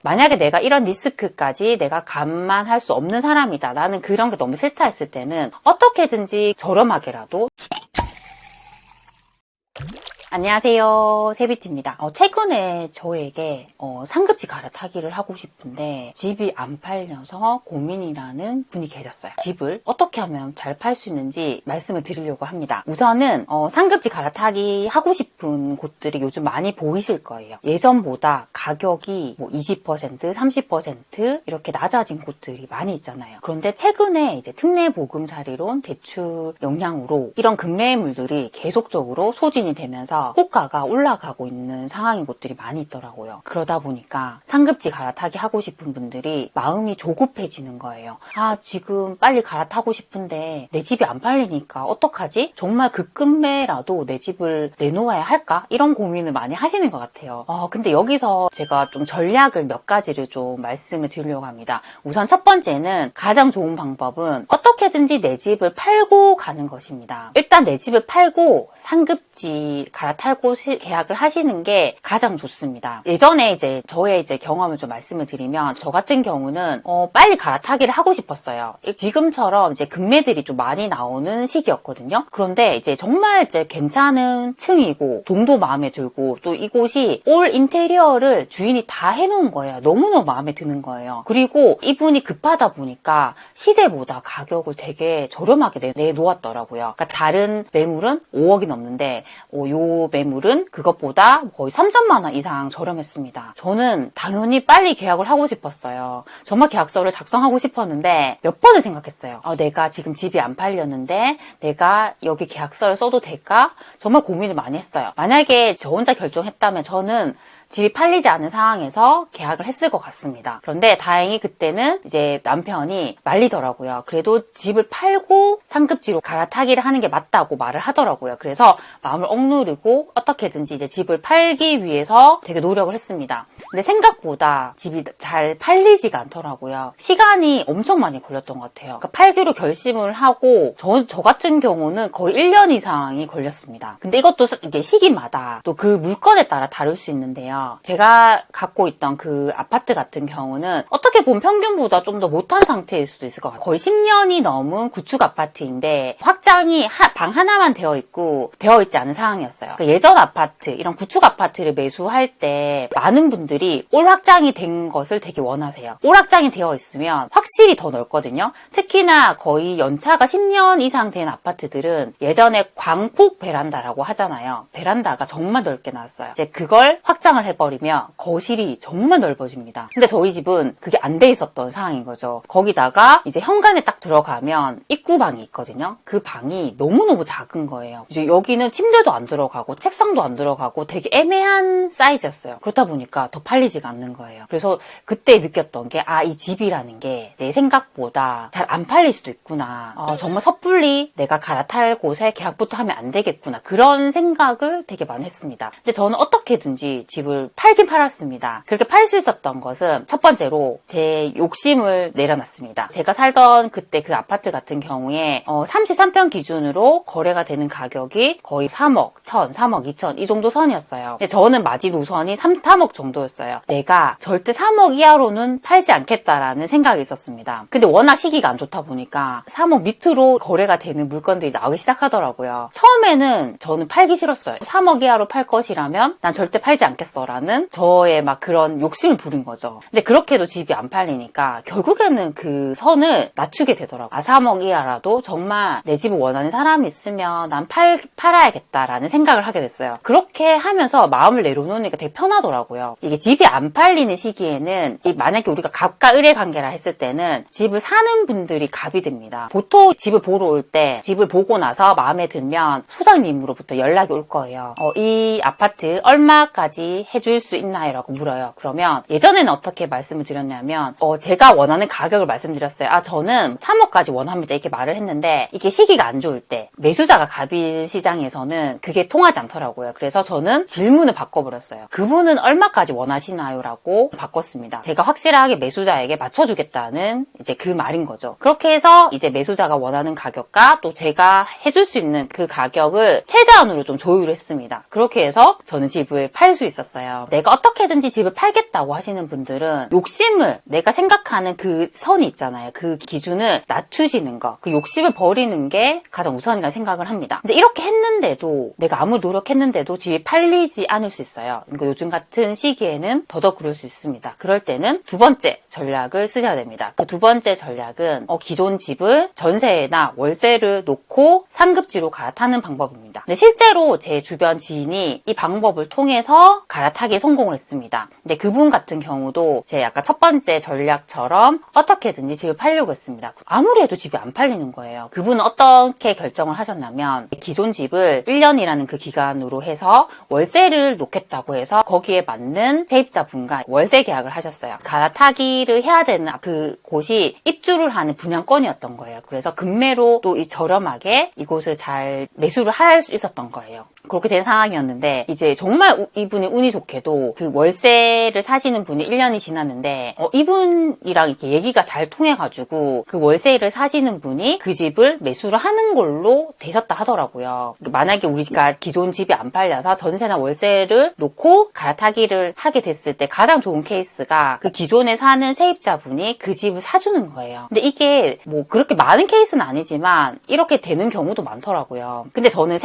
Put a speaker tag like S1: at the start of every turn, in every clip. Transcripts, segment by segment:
S1: 만약에 내가 이런 리스크까지 내가 감안할 수 없는 사람이다. 나는 그런 게 너무 싫다 했을 때는 어떻게든지 저렴하게라도. 안녕하세요, 세비티입니다. 최근에 저에게 상급지 갈아타기를 하고 싶은데 집이 안 팔려서 고민이라는 분이 계셨어요. 집을 어떻게 하면 잘 팔 수 있는지 말씀을 드리려고 합니다. 우선은 상급지 갈아타기 하고 싶은 곳들이 요즘 많이 보이실 거예요. 예전보다 가격이 20%, 30% 이렇게 낮아진 곳들이 많이 있잖아요. 그런데 최근에 이제 특례 보금자리론 대출 영향으로 이런 급매물들이 계속적으로 소진이 되면서 호가가 올라가고 있는 상황인 곳들이 많이 있더라고요. 그러다 보니까 상급지 갈아타기 하고 싶은 분들이 마음이 조급해지는 거예요. 지금 빨리 갈아타고 싶은데 내 집이 안 팔리니까 어떡하지? 정말 급매라도 내 집을 내놓아야 할까? 이런 고민을 많이 하시는 것 같아요. 근데 여기서 제가 좀 전략을 몇 가지를 좀 말씀을 드리려고 합니다. 우선 첫 번째는 가장 좋은 방법은 어떻게든지 내 집을 팔고 가는 것입니다. 일단 내 집을 팔고 상급지 갈아탈고 계약을 하시는 게 가장 좋습니다. 예전에 이제 저의 경험을 좀 말씀을 드리면, 저 같은 경우는 빨리 갈아타기를 하고 싶었어요. 지금처럼 이제 급매들이 좀 많이 나오는 시기였거든요. 그런데 이제 정말 괜찮은 층이고 돈도 마음에 들고 또 이곳이 올 인테리어를 주인이 다 해놓은 거예요. 너무너무 마음에 드는 거예요. 그리고 이분이 급하다 보니까 시세보다 가격을 되게 저렴하게 내놓았더라고요. 그러니까 다른 매물은 5억이 넘는데 요 매물은 그것보다 거의 3천만 원 이상 저렴했습니다. 저는 당연히 빨리 계약을 하고 싶었어요. 정말 계약서를 작성하고 싶었는데 몇 번을 생각했어요. 내가 지금 집이 안 팔렸는데 내가 여기 계약서를 써도 될까? 정말 고민을 많이 했어요. 만약에 저 혼자 결정했다면 저는 집이 팔리지 않은 상황에서 계약을 했을 것 같습니다. 그런데 다행히 그때는 이제 남편이 말리더라고요. 그래도 집을 팔고 상급지로 갈아타기를 하는 게 맞다고 말을 하더라고요. 그래서 마음을 억누르고 어떻게든지 이제 집을 팔기 위해서 되게 노력을 했습니다. 근데 생각보다 집이 잘 팔리지가 않더라고요. 시간이 엄청 많이 걸렸던 것 같아요. 그러니까 팔기로 결심을 하고 저 같은 경우는 거의 1년 이상이 걸렸습니다. 근데 이것도 이게 시기마다 또 그 물건에 따라 다를 수 있는데요. 제가 갖고 있던 그 아파트 같은 경우는 어떻게 보면 평균보다 좀 더 못한 상태일 수도 있을 것 같아요. 거의 10년이 넘은 구축 아파트인데 확장이 방 하나만 되어 있지 않은 상황이었어요. 그러니까 예전 아파트, 이런 구축 아파트를 매수할 때 많은 분들이 올 확장이 된 것을 되게 원하세요. 올 확장이 되어 있으면 확실히 더 넓거든요. 특히나 거의 연차가 10년 이상 된 아파트들은 예전에 광폭 베란다라고 하잖아요. 베란다가 정말 넓게 나왔어요. 이제 그걸 확장을 해버리면 거실이 정말 넓어집니다. 근데 저희 집은 그게 안 돼 있었던 상황인 거죠. 거기다가 이제 현관에 딱 들어가면 입구방이 있거든요. 그 방이 너무너무 작은 거예요. 이제 여기는 침대도 안 들어가고 책상도 안 들어가고 되게 애매한 사이즈였어요. 그렇다 보니까 더 팔리지가 않는 거예요. 그래서 그때 느꼈던 게 이 집이라는 게 내 생각보다 잘 안 팔릴 수도 있구나. 정말 섣불리 내가 갈아탈 곳에 계약부터 하면 안 되겠구나. 그런 생각을 되게 많이 했습니다. 근데 저는 어떻게든지 집을 팔긴 팔았습니다. 그렇게 팔 수 있었던 것은 첫 번째로 제 욕심을 내려놨습니다. 제가 살던 그때 그 아파트 같은 경우에 33평 기준으로 거래가 되는 가격이 거의 3억 1천, 3억 2천 이 정도 선이었어요. 근데 저는 마지노선이 3억 정도였어요. 내가 절대 3억 이하로는 팔지 않겠다라는 생각이 있었습니다. 근데 워낙 시기가 안 좋다 보니까 3억 밑으로 거래가 되는 물건들이 나오기 시작하더라고요. 처음에는 저는 팔기 싫었어요. 3억 이하로 팔 것이라면 난 절대 팔지 않겠어라는 저의 막 그런 욕심을 부린 거죠. 근데 그렇게도 집이 안 팔리니까 결국에는 그 선을 낮추게 되더라고요. 3억 이하라도 정말 내 집을 원하는 사람이 있으면 난 팔아야겠다라는 생각을 하게 됐어요. 그렇게 하면서 마음을 내려놓으니까 되게 편하더라고요. 이게 집이 안 팔리는 시기에는 만약에 우리가 갑과 을의 관계라 했을 때는 집을 사는 분들이 갑이 됩니다. 보통 집을 보러 올 때 집을 보고 나서 마음에 들면 소장님으로부터 연락이 올 거예요. 이 아파트 얼마까지 해줄 수 있나요? 라고 물어요. 그러면 예전에는 어떻게 말씀을 드렸냐면 제가 원하는 가격을 말씀드렸어요. 저는 3억까지 원합니다. 이렇게 말을 했는데 이게 시기가 안 좋을 때 매수자가 갑일 시장에서는 그게 통하지 않더라고요. 그래서 저는 질문을 바꿔버렸어요. 그분은 얼마까지 원하시나요? 라고 바꿨습니다. 제가 확실하게 매수자에게 맞춰주겠다는 이제 그 말인 거죠. 그렇게 해서 이제 매수자가 원하는 가격과 또 제가 해줄 수 있는 그 가격을 최대한으로 좀 조율을 했습니다. 그렇게 해서 저는 집을 팔 수 있었어요. 있어요. 내가 어떻게든지 집을 팔겠다고 하시는 분들은 욕심을, 내가 생각하는 그 선이 있잖아요. 그 기준을 낮추시는 거, 그 욕심을 버리는 게 가장 우선이라고 생각을 합니다. 근데 이렇게 했는데도, 내가 아무리 노력했는데도 집이 팔리지 않을 수 있어요. 그러니까 요즘 같은 시기에는 더더욱 그럴 수 있습니다. 그럴 때는 두 번째 전략을 쓰셔야 됩니다. 그 두 번째 전략은 기존 집을 전세나 월세를 놓고 상급지로 갈아타는 방법입니다. 근데 실제로 제 주변 지인이 이 방법을 통해서 갈아타기에 성공을 했습니다. 근데 그분 같은 경우도 제 아까 첫 번째 전략처럼 어떻게든지 집을 팔려고 했습니다. 아무리 해도 집이 안 팔리는 거예요. 그분은 어떻게 결정을 하셨냐면 기존 집을 1년이라는 그 기간으로 해서 월세를 놓겠다고 해서 거기에 맞는 세입자분과 월세 계약을 하셨어요. 갈아타기를 해야 되는 그 곳이 입주를 하는 분양권이었던 거예요. 그래서 급매로 또 이 저렴하게 이곳을 잘 매수를 할 수 있었던 거예요. 그렇게 된 상황이었는데 이제 정말 이분이 운이 좋게도 그 월세를 사시는 분이 1년이 지났는데 이분이랑 이렇게 얘기가 잘 통해가지고 그 월세를 사시는 분이 그 집을 매수를 하는 걸로 되셨다 하더라고요. 만약에 우리가 기존 집이 안 팔려서 전세나 월세를 놓고 갈아타기를 하게 됐을 때 가장 좋은 케이스가 그 기존에 사는 세입자분이 그 집을 사주는 거예요. 근데 이게 뭐 그렇게 많은 케이스는 아니지만 이렇게 되는 경우도 많더라고요. 근데 저는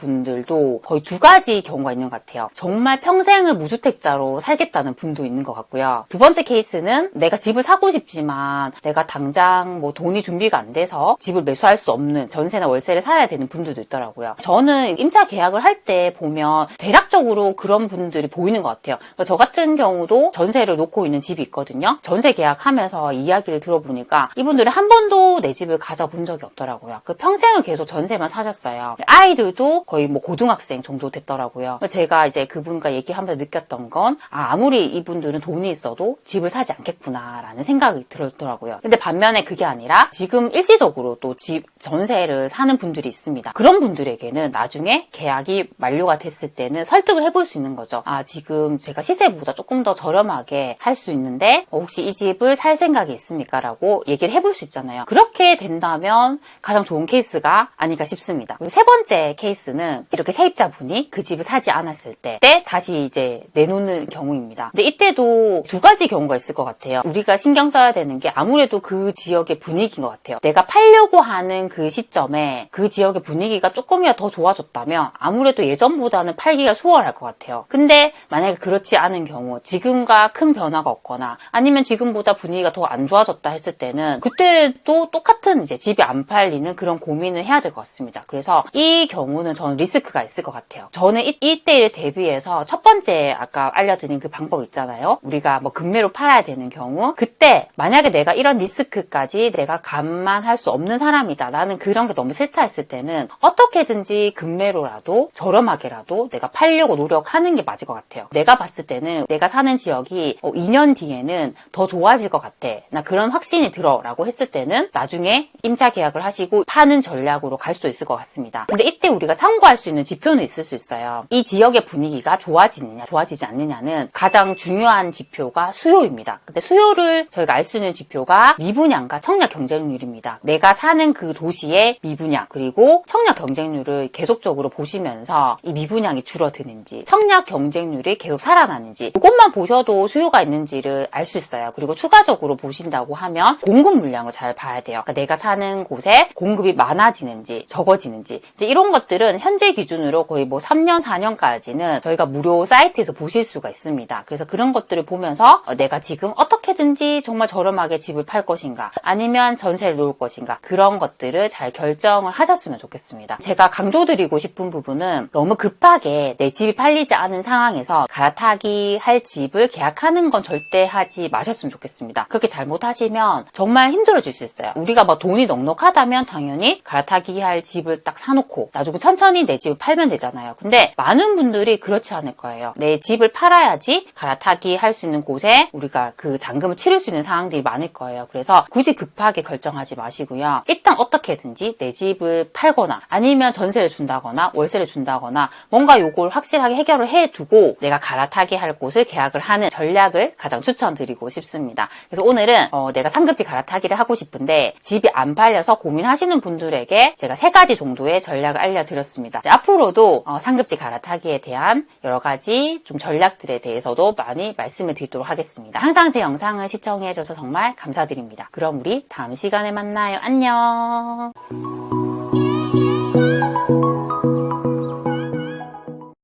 S1: 세입자분들도 거의 두 가지 경우가 있는 것 같아요. 정말 평생을 무주택자로 살겠다는 분도 있는 것 같고요. 두 번째 케이스는 내가 집을 사고 싶지만 내가 당장 뭐 돈이 준비가 안 돼서 집을 매수할 수 없는 전세나 월세를 살아야 되는 분들도 있더라고요. 저는 임차 계약을 할 때 보면 대략적으로 그런 분들이 보이는 것 같아요. 그러니까 저 같은 경우도 전세를 놓고 있는 집이 있거든요. 전세 계약하면서 이야기를 들어보니까 이분들이 한 번도 내 집을 가져본 적이 없더라고요. 그 평생을 계속 전세만 사셨어요. 아이들도 거의 뭐 고등학생 정도 됐더라고요. 제가 이제 그분과 얘기하면서 느꼈던 건 아무리 이분들은 돈이 있어도 집을 사지 않겠구나라는 생각이 들었더라고요. 근데 반면에 그게 아니라 지금 일시적으로 또 집 전세를 사는 분들이 있습니다. 그런 분들에게는 나중에 계약이 만료가 됐을 때는 설득을 해볼 수 있는 거죠. 지금 제가 시세보다 조금 더 저렴하게 할 수 있는데 혹시 이 집을 살 생각이 있습니까? 라고 얘기를 해볼 수 있잖아요. 그렇게 된다면 가장 좋은 케이스가 아닐까 싶습니다. 세 번째 케이스는 이렇게 세입자분이 그 집을 사지 않았을 때 다시 이제 내놓는 경우입니다. 근데 이때도 두 가지 경우가 있을 것 같아요. 우리가 신경 써야 되는 게 아무래도 그 지역의 분위기인 것 같아요. 내가 팔려고 하는 그 시점에 그 지역의 분위기가 조금이라도 더 좋아졌다면 아무래도 예전보다는 팔기가 수월할 것 같아요. 근데 만약에 그렇지 않은 경우, 지금과 큰 변화가 없거나 아니면 지금보다 분위기가 더 안 좋아졌다 했을 때는 그때도 똑같은 이제 집이 안 팔리는 그런 고민을 해야 될 것 같습니다. 그래서 이 경우는 저는 리스크가 있을 것 같아요. 저는 이때에 대비해서 첫 번째 아까 알려드린 그 방법 있잖아요. 우리가 뭐 급매로 팔아야 되는 경우, 그때 만약에 내가 이런 리스크까지 내가 감안할 수 없는 사람이다, 나는 그런 게 너무 싫다 했을 때는 어떻게든지 급매로라도 저렴하게라도 내가 팔려고 노력하는 게 맞을 것 같아요. 내가 봤을 때는 내가 사는 지역이 2년 뒤에는 더 좋아질 것 같아, 나 그런 확신이 들어 라고 했을 때는 나중에 임차 계약을 하시고 파는 전략으로 갈 수도 있을 것 같습니다. 근데 이때 우리가 참고할 수 있는 지표는 있을 수 있어요. 이 지역의 분위기가 좋아지느냐 좋아지지 않느냐는 가장 중요한 지표가 수요입니다. 근데 수요를 저희가 알 수 있는 지표가 미분양과 청약 경쟁률입니다. 내가 사는 그 도시의 미분양 그리고 청약 경쟁률을 계속적으로 보시면서 이 미분양이 줄어드는지 청약 경쟁률이 계속 살아나는지 이것만 보셔도 수요가 있는지를 알 수 있어요. 그리고 추가적으로 보신다고 하면 공급 물량을 잘 봐야 돼요. 그러니까 내가 사는 곳에 공급이 많아지는지 적어지는지 이런 것들은 현재 기준으로 거의 뭐 3년 4년까지는 저희가 무료 사이트에서 보실 수가 있습니다. 그래서 그런 것들을 보면서 내가 지금 어떻게든지 정말 저렴하게 집을 팔 것인가 아니면 전세를 놓을 것인가 그런 것들을 잘 결정을 하셨으면 좋겠습니다. 제가 강조드리고 싶은 부분은 너무 급하게 내 집이 팔리지 않은 상황에서 갈아타기 할 집을 계약하는 건 절대 하지 마셨으면 좋겠습니다. 그렇게 잘못하시면 정말 힘들어질 수 있어요. 우리가 뭐 돈이 넉넉하다면 당연히 갈아타기 할 집을 딱 사놓고 나중에 천천히 내 집을 팔면 되잖아요. 근데 많은 분들이 그렇지 않을 거예요. 내 집을 팔아야지 갈아타기 할 수 있는 곳에 우리가 그 잔금을 치를 수 있는 상황들이 많을 거예요. 그래서 굳이 급하게 결정하지 마시고요. 일단 어떻게든지 내 집을 팔거나 아니면 전세를 준다거나 월세를 준다거나 뭔가 요걸 확실하게 해결을 해두고 내가 갈아타기 할 곳을 계약을 하는 전략을 가장 추천드리고 싶습니다. 그래서 오늘은 내가 상급지 갈아타기를 하고 싶은데 집이 안 팔려서 고민하시는 분들에게 제가 3가지 정도의 전략을 알려드렸습니다. 앞으로도 상급지 갈아타기에 대한 여러 가지 가지 좀 전략들에 대해서도 많이 말씀을 드리도록 하겠습니다. 항상 제 영상을 시청해줘서 정말 감사드립니다. 그럼 우리 다음 시간에 만나요. 안녕.